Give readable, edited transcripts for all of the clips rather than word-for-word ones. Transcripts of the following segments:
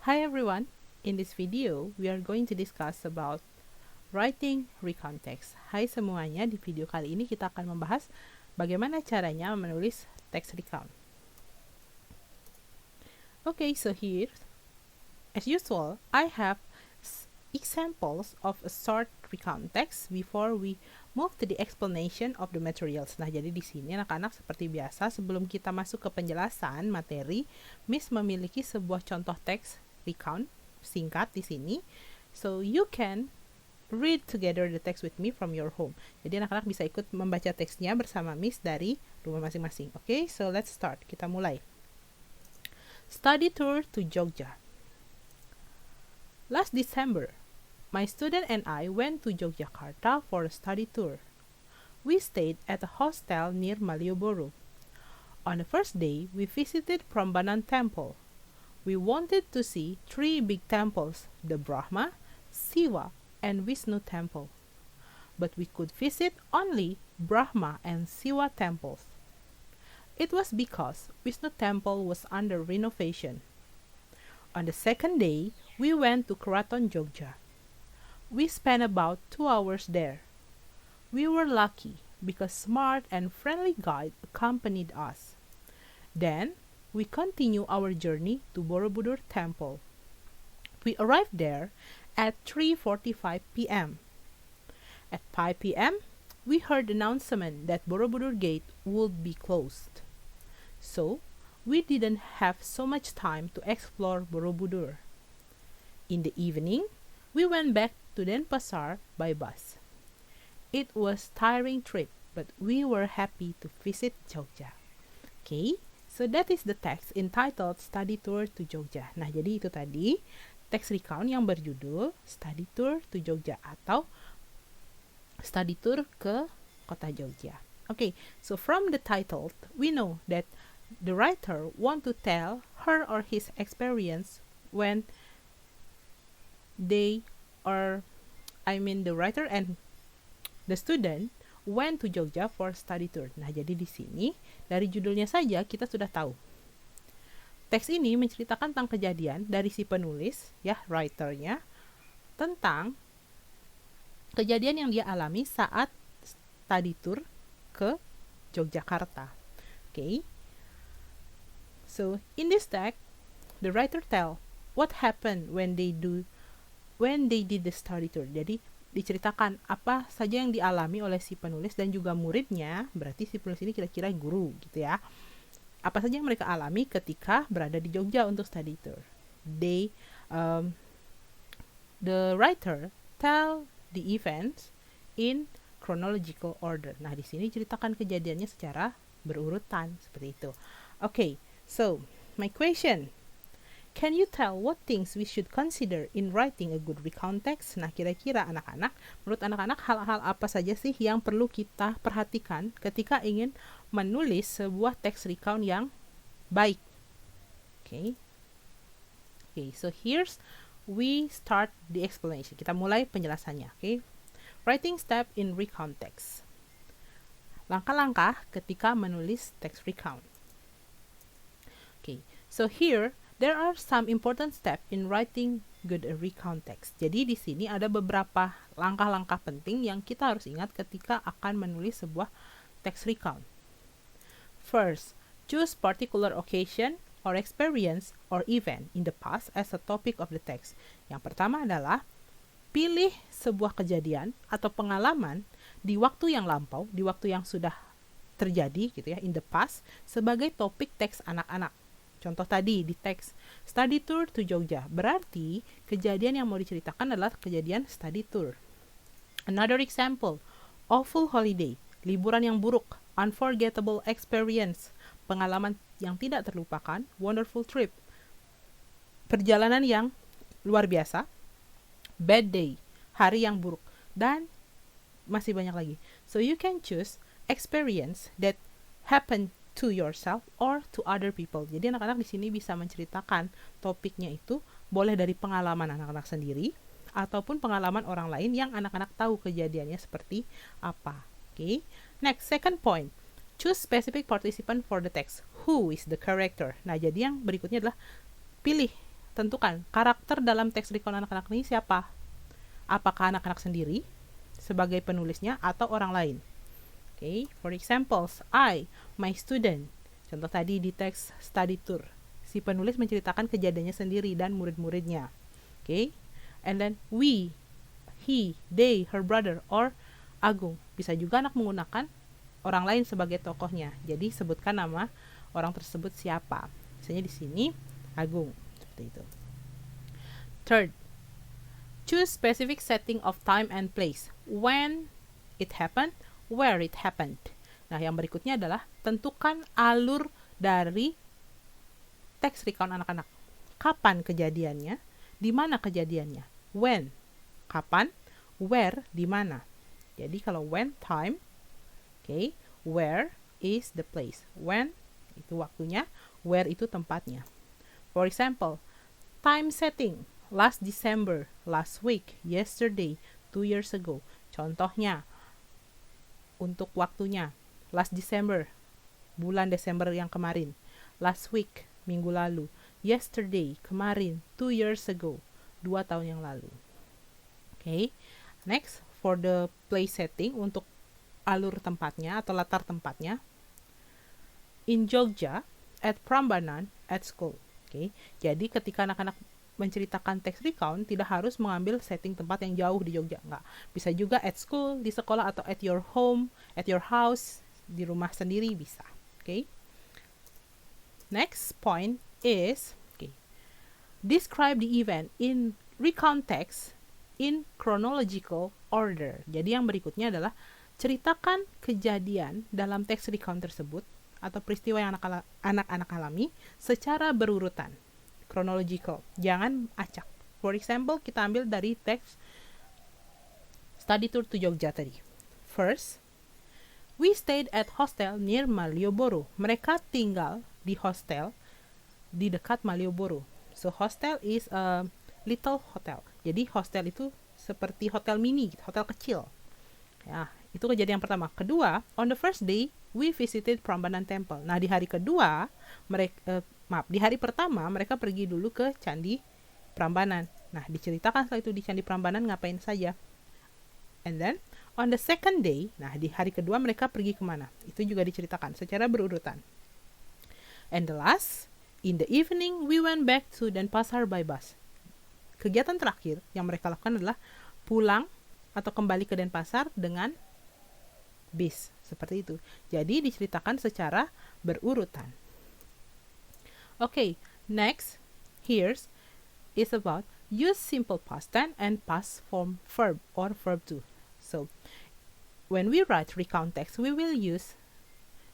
Hi everyone, in this video we are going to discuss about writing recount text. Hai semuanya, di video kali ini kita akan membahas bagaimana caranya menulis text recount. Okay, so here, as usual, I have examples of a short recount text before we move to the explanation of the materials. Nah, jadi di sini anak-anak seperti biasa, sebelum kita masuk ke penjelasan materi, Miss memiliki sebuah contoh teks recount singkat di sini. So you can read together the text with me from your home. Jadi anak-anak bisa ikut membaca teksnya bersama Miss dari rumah masing-masing. Okay, so let's start. Kita mulai. Study tour to Jogja. Last December, my student and I went to Yogyakarta for a study tour. We stayed at a hostel near Malioboro. On the first day, we visited Prambanan Temple. We wanted to see three big temples, the Brahma, Siva, and Vishnu temple. But we could visit only Brahma and Siva temples. It was because Vishnu temple was under renovation. On the second day, we went to Keraton Jogja. We spent about 2 hours there. We were lucky because smart and friendly guide accompanied us. Then, we continue our journey to Borobudur Temple. We arrived there at 3:45 p.m. At 5 p.m., we heard the announcement that Borobudur Gate would be closed. So, we didn't have so much time to explore Borobudur. In the evening, we went back to Denpasar by bus. It was a tiring trip, but we were happy to visit Jogja. Okay? So that is the text entitled Study Tour to Jogja. Nah, jadi itu tadi teks recount yang berjudul Study Tour to Jogja atau Study Tour ke Kota Jogja. Okay, so from the title, we know that the writer want to tell her or his experience when the writer and the student went to Jogja for study tour. Nah, jadi di sini dari judulnya saja kita sudah tahu. Teks ini menceritakan tentang kejadian dari si penulis, ya, writernya, tentang kejadian yang dia alami saat study tour ke Yogyakarta. Okay. So, in this text, the writer tell what happened when they did the study tour. Jadi diceritakan apa saja yang dialami oleh si penulis dan juga muridnya, berarti si penulis ini kira-kira guru gitu ya. Apa saja yang mereka alami ketika berada di Jogja untuk study tour. The writer tell the events in chronological order. Nah, di sini ceritakan kejadiannya secara berurutan seperti itu. Okay, so my question. Can you tell what things we should consider in writing a good recount text? Nah, kira-kira anak-anak, menurut anak-anak hal-hal apa saja sih yang perlu kita perhatikan ketika ingin menulis sebuah teks recount yang baik? Okay, so here's we start the explanation. Kita mulai penjelasannya. Okay, writing step in recount text. Langkah-langkah ketika menulis teks recount. Okay, so here there are some important steps in writing good recount text. Jadi di sini ada beberapa langkah-langkah penting yang kita harus ingat ketika akan menulis sebuah text recount. First, choose particular occasion or experience or event in the past as a topic of the text. Yang pertama adalah pilih sebuah kejadian atau pengalaman di waktu yang lampau, di waktu yang sudah terjadi gitu ya, in the past, sebagai topik teks anak-anak. Contoh tadi di teks study tour to Jogja, berarti kejadian yang mau diceritakan adalah kejadian study tour. Another example, awful holiday, liburan yang buruk, unforgettable experience, pengalaman yang tidak terlupakan, wonderful trip, perjalanan yang luar biasa, bad day, hari yang buruk, dan masih banyak lagi. So you can choose experience that happen to yourself or to other people. Jadi anak-anak di sini bisa menceritakan topiknya itu boleh dari pengalaman anak-anak sendiri ataupun pengalaman orang lain yang anak-anak tahu kejadiannya seperti apa. Okay. Next, second point. Choose specific participant for the text. Who is the character? Nah, jadi yang berikutnya adalah pilih tentukan karakter dalam teks recount anak-anak ini siapa. Apakah anak-anak sendiri sebagai penulisnya atau orang lain. Okay, for examples, my student. Contoh tadi di teks study tour. Si penulis menceritakan kejadiannya sendiri dan murid-muridnya. Okay, and then we, he, they, her brother, or Agung. Bisa juga anak menggunakan orang lain sebagai tokohnya. Jadi sebutkan nama orang tersebut siapa. Misalnya di sini Agung. Seperti itu. Third, choose specific setting of time and place. When it happened, where it happened. Nah, yang berikutnya adalah tentukan alur dari teks recount anak-anak. Kapan kejadiannya? Di mana kejadiannya? When, kapan? Where, di mana? Jadi kalau when, time. Okay, where is the place? When, itu waktunya. Where, itu tempatnya. For example, time setting. Last December, last week, yesterday, 2 years ago. Contohnya, untuk waktunya, last December, bulan Desember yang kemarin. Last week, minggu lalu. Yesterday, kemarin, 2 years ago, 2 tahun yang lalu. Okay, next, for the place setting, untuk alur tempatnya atau latar tempatnya. In Jogja, at Prambanan, at school. Okay, jadi ketika anak-anak menceritakan teks recount, tidak harus mengambil setting tempat yang jauh di Jogja, enggak. Bisa juga at school, di sekolah, atau at your home, at your house, di rumah sendiri bisa. Okay. Next point is, describe the event in recount text in chronological order. Jadi yang berikutnya adalah ceritakan kejadian dalam teks recount tersebut atau peristiwa yang anak-anak alami secara berurutan. Chronological, jangan acak. For example, kita ambil dari teks study tour to Jogja tadi. First, we stayed at hostel near Malioboro. Mereka tinggal di hostel di dekat Malioboro. So hostel is a little hotel. Jadi hostel itu seperti hotel mini, hotel kecil. Ya, itu kejadian pertama. Kedua, on the first day we visited Prambanan Temple. Nah, di hari kedua di hari pertama mereka pergi dulu ke Candi Prambanan. Nah, diceritakan setelah itu di Candi Prambanan ngapain saja. And then on the second day, nah di hari kedua mereka pergi kemana? Itu juga diceritakan secara berurutan. And the last, in the evening we went back to Denpasar by bus. Kegiatan terakhir yang mereka lakukan adalah pulang atau kembali ke Denpasar dengan bis, seperti itu. Jadi diceritakan secara berurutan. Okay, next, here's is about use simple past tense and past form verb or verb to. So, when we write recount text, we will use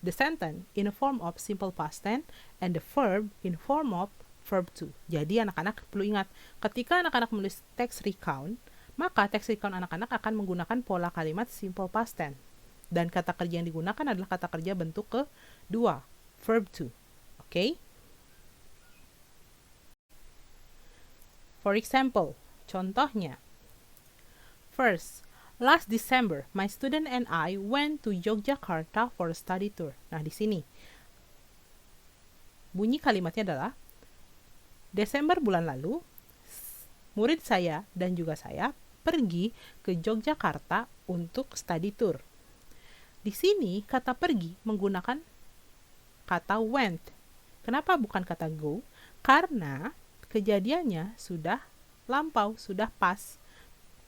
the sentence in a form of simple past tense and the verb in form of verb to. Jadi anak-anak perlu ingat, ketika anak-anak menulis teks recount, maka teks recount anak-anak akan menggunakan pola kalimat simple past tense. Dan kata kerja yang digunakan adalah kata kerja bentuk kedua, verb to. Okay? For example, contohnya. First, last December, my student and I went to Yogyakarta for a study tour. Nah, di sini bunyi kalimatnya adalah Desember bulan lalu, murid saya dan juga saya pergi ke Yogyakarta untuk study tour. Di sini kata pergi menggunakan kata went. Kenapa bukan kata go? Karena kejadiannya sudah lampau, sudah pas,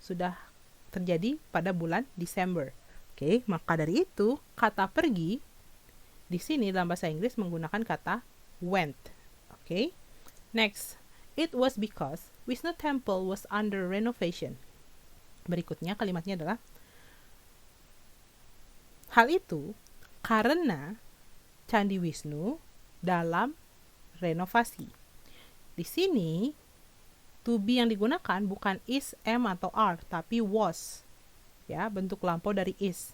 sudah terjadi pada bulan Desember. Oke, maka dari itu kata pergi di sini dalam bahasa Inggris menggunakan kata went. Oke. Next, it was because Wisnu Temple was under renovation. Berikutnya kalimatnya adalah hal itu karena Candi Wisnu dalam renovasi. Di sini to be yang digunakan bukan is, am, atau are, tapi was. Ya, bentuk lampau dari is.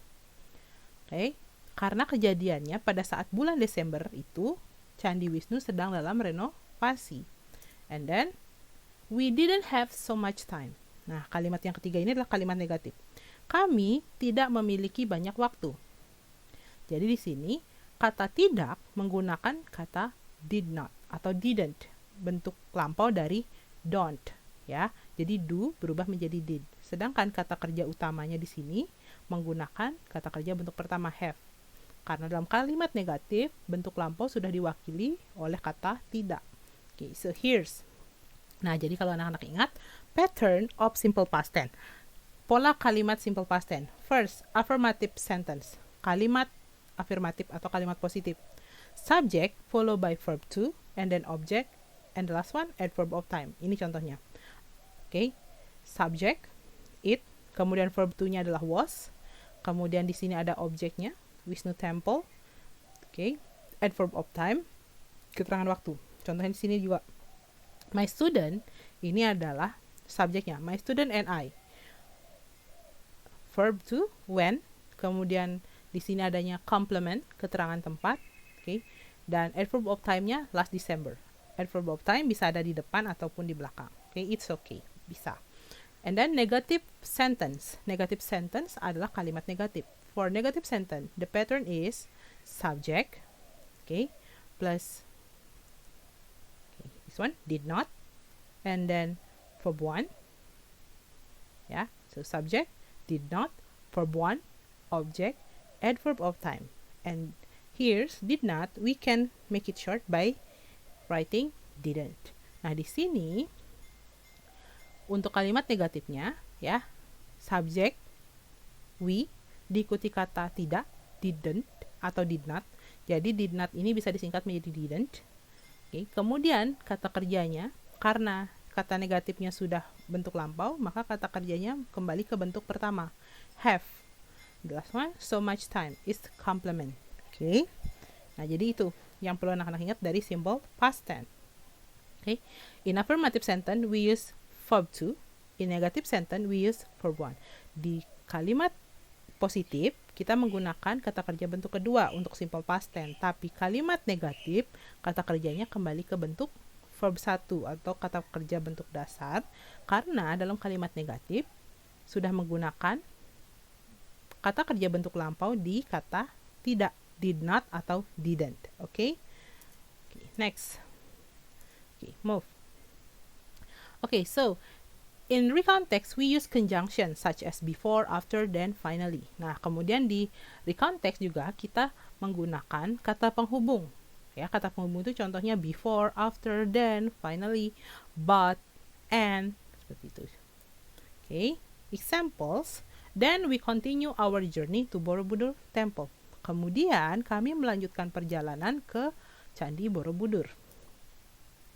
Oke, karena kejadiannya pada saat bulan Desember itu Candi Wisnu sedang dalam renovasi. And then we didn't have so much time. Nah, kalimat yang ketiga ini adalah kalimat negatif. Kami tidak memiliki banyak waktu. Jadi di sini kata tidak menggunakan kata did not atau didn't. bentuk lampau dari don't, ya. Jadi do berubah menjadi did. Sedangkan kata kerja utamanya di sini menggunakan kata kerja bentuk pertama have. Karena dalam kalimat negatif, bentuk lampau sudah diwakili oleh kata tidak. Okay, so here's. Nah, jadi kalau anak-anak ingat, pattern of simple past tense. Pola kalimat simple past tense. First, affirmative sentence. Kalimat afirmatif atau kalimat positif. Subject followed by verb to, and then object, and the last one, adverb of time. Ini contohnya. Okay, subject, it, kemudian verb to-nya adalah was, kemudian di sini ada objeknya, Wisnu Temple. Okay, adverb of time, keterangan waktu. Contohnya di sini juga, my student, ini adalah subjeknya, my student and I. Verb to, when, kemudian di sini adanya complement, keterangan tempat, okay, dan adverb of time-nya last December. Adverb of time bisa ada di depan ataupun di belakang. Okay, it's okay, bisa. And then negative sentence. Negative sentence adalah kalimat negatif. For negative sentence, the pattern is subject, okay, plus, okay, this one, did not, and then verb 1, yeah, so subject, did not, verb 1, object, adverb of time. And here's did not, we can make it short by writing didn't. Nah, di sini untuk kalimat negatifnya, ya, subject we diikuti kata tidak, didn't atau did not. Jadi did not ini bisa disingkat menjadi didn't. Okay. Kemudian kata kerjanya, karena kata negatifnya sudah bentuk lampau, maka kata kerjanya kembali ke bentuk pertama, have. The last one, so much time, is complement. Okay. Nah, jadi itu yang perlu anak-anak ingat dari simple past tense. Okay. In affirmative sentence, we use verb to. In negative sentence, we use verb 1. Di kalimat positif, kita menggunakan kata kerja bentuk kedua untuk simple past tense. Tapi kalimat negatif, kata kerjanya kembali ke bentuk verb 1 atau kata kerja bentuk dasar. Karena dalam kalimat negatif, sudah menggunakan kata kerja bentuk lampau di kata tidak, did not atau didn't. Okay? Okay, next. Okay, move. Okay, so in recontext, we use conjunction such as before, after, then, finally. Nah, kemudian di recontext juga kita menggunakan kata penghubung. Ya, kata penghubung itu contohnya before, after, then, finally, but, and, seperti itu. Okay, examples. Then we continue our journey to Borobudur Temple. Kemudian kami melanjutkan perjalanan ke Candi Borobudur.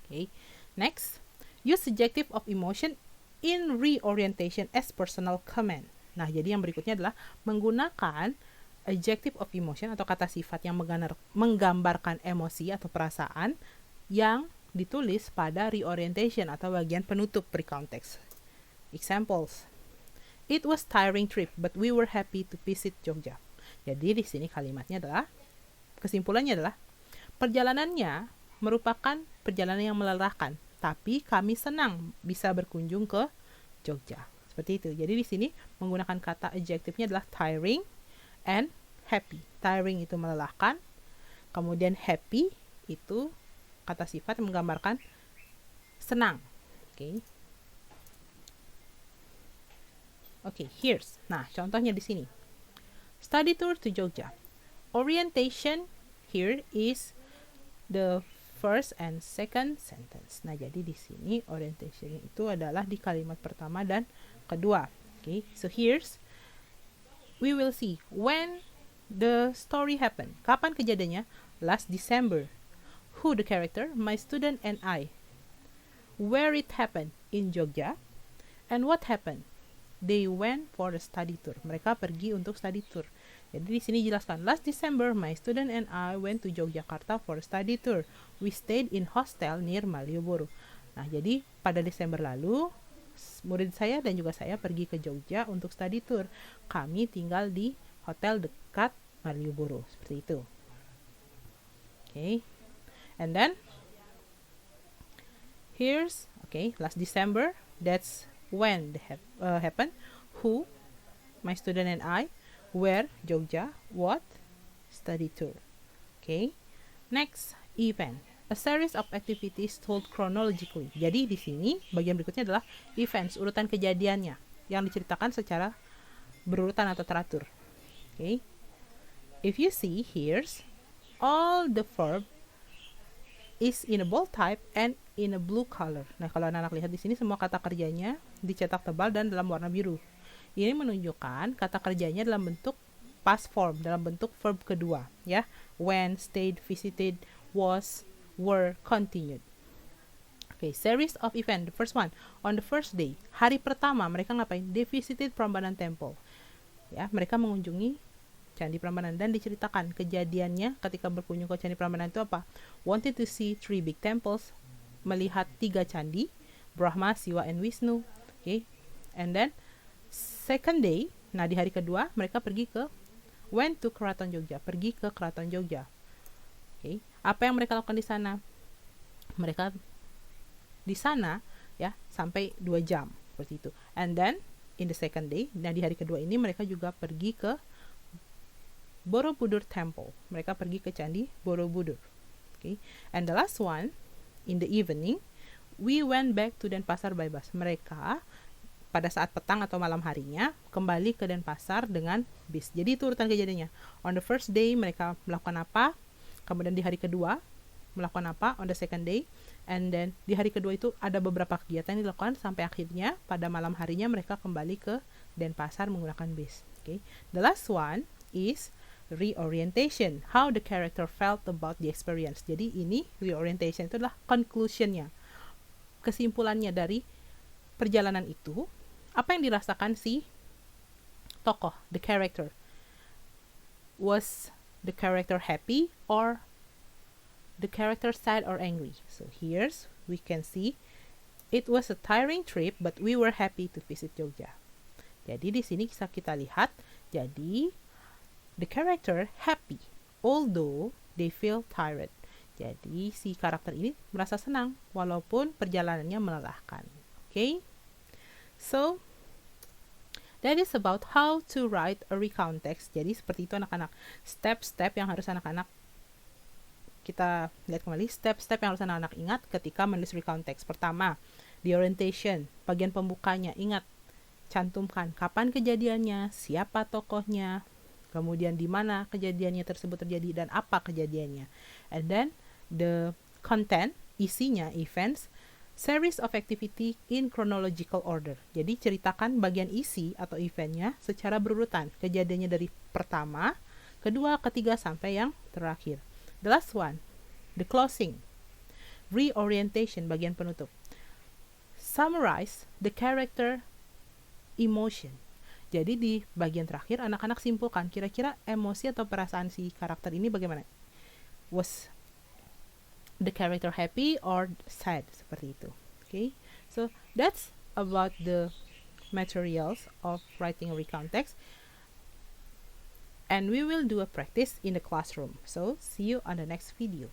Okay, next. Use subjective of emotion in reorientation as personal command. Nah, jadi yang berikutnya adalah menggunakan adjective of emotion atau kata sifat yang menggambarkan emosi atau perasaan yang ditulis pada reorientation atau bagian penutup pre-context. Examples. It was tiring trip, but we were happy to visit Jogja. Jadi di sini kalimatnya adalah, kesimpulannya adalah, perjalanannya merupakan perjalanan yang melelahkan, tapi kami senang bisa berkunjung ke Jogja. Seperti itu. Jadi di sini menggunakan kata adjektifnya adalah tiring and happy. Tiring itu melelahkan, kemudian happy itu kata sifat yang menggambarkan senang. Oke. Okay, here's. Nah, contohnya di sini. Study tour to Jogja. Orientation here is the first and second sentence. Nah, jadi di sini orientation itu adalah di kalimat pertama dan kedua. Okay, so here's we will see when the story happened. Kapan kejadiannya? Last December. Who the character? My student and I. Where it happened? In Jogja. And what happened? They went for a study tour. Mereka pergi untuk study tour. Jadi di sini jelaskan, last December, my student and I went to Yogyakarta for a study tour. We stayed in hostel near Malioboro. Nah, jadi pada Desember lalu, murid saya dan juga saya pergi ke Jogja untuk study tour. Kami tinggal di hotel dekat Malioboro. Seperti itu. Okay. And then, here's, okay, last December, that's when happened. Who? My student and I. Where? Jogja. What? Study tour. Okay. Next, event. A series of activities told chronologically. Jadi di sini bagian berikutnya adalah events, urutan kejadiannya yang diceritakan secara berurutan atau teratur. Okay. If you see, here's all the verb is in a bold type and in a blue color. Nah, kalau anak-anak lihat di sini semua kata kerjanya dicetak tebal dan dalam warna biru. Ini menunjukkan kata kerjanya dalam bentuk past form, dalam bentuk verb kedua, ya. When, stayed, visited, was, were, continued. Okay, series of event. The first one, on the first day, hari pertama mereka ngapain? They visited Prambanan Temple. Ya, mereka mengunjungi Candi Prambanan dan diceritakan kejadiannya ketika berkunjung ke Candi Prambanan itu apa? Wanted to see 3 big temples, melihat 3 candi, Brahma, Siwa, and Wisnu. Okay, and then second day, nah di hari kedua mereka went to Keraton Jogja, pergi ke Keraton Jogja. Okay, apa yang mereka lakukan di sana? Mereka di sana ya sampai 2 jam seperti itu. And then in the second day, nah di hari kedua ini mereka juga pergi ke Borobudur Temple. Mereka pergi ke Candi Borobudur. Okay. And the last one, in the evening, we went back to Denpasar by bus. Mereka pada saat petang atau malam harinya kembali ke Denpasar dengan bis. Jadi itu urutan kejadiannya. On the first day mereka melakukan apa? Kemudian di hari kedua melakukan apa? On the second day. And then di hari kedua itu ada beberapa kegiatan yang dilakukan sampai akhirnya pada malam harinya mereka kembali ke Denpasar menggunakan bis. Okay. The last one is reorientation, how the character felt about the experience. Jadi ini reorientation itu adalah conclusionnya, kesimpulannya dari perjalanan itu. Apa yang dirasakan si tokoh, the character? Was the character happy or the character sad or angry? So here's we can see it was a tiring trip but we were happy to visit Jogja. Jadi di sini bisa kita lihat, jadi the character happy although they feel tired. Jadi si karakter ini merasa senang walaupun perjalanannya melelahkan. Okay? So that is about how to write a recount text. Jadi seperti itu anak-anak. Step-step yang harus anak-anak kita lihat kembali. Step-step yang harus anak-anak ingat ketika menulis recount text. Pertama, the orientation, bagian pembukanya. Ingat, cantumkan kapan kejadiannya, siapa tokohnya, kemudian di mana kejadiannya tersebut terjadi dan apa kejadiannya. And then the content, isinya, events, series of activity in chronological order. Jadi ceritakan bagian isi atau eventnya secara berurutan. Kejadiannya dari pertama, kedua, ketiga sampai yang terakhir. The last one, the closing, reorientation, bagian penutup. Summarize the character emotion. Jadi di bagian terakhir anak-anak simpulkan kira-kira emosi atau perasaan si karakter ini bagaimana. Was the character happy or sad? Seperti itu. Okay? So that's about the materials of writing a recount text. And we will do a practice in the classroom. So see you on the next video.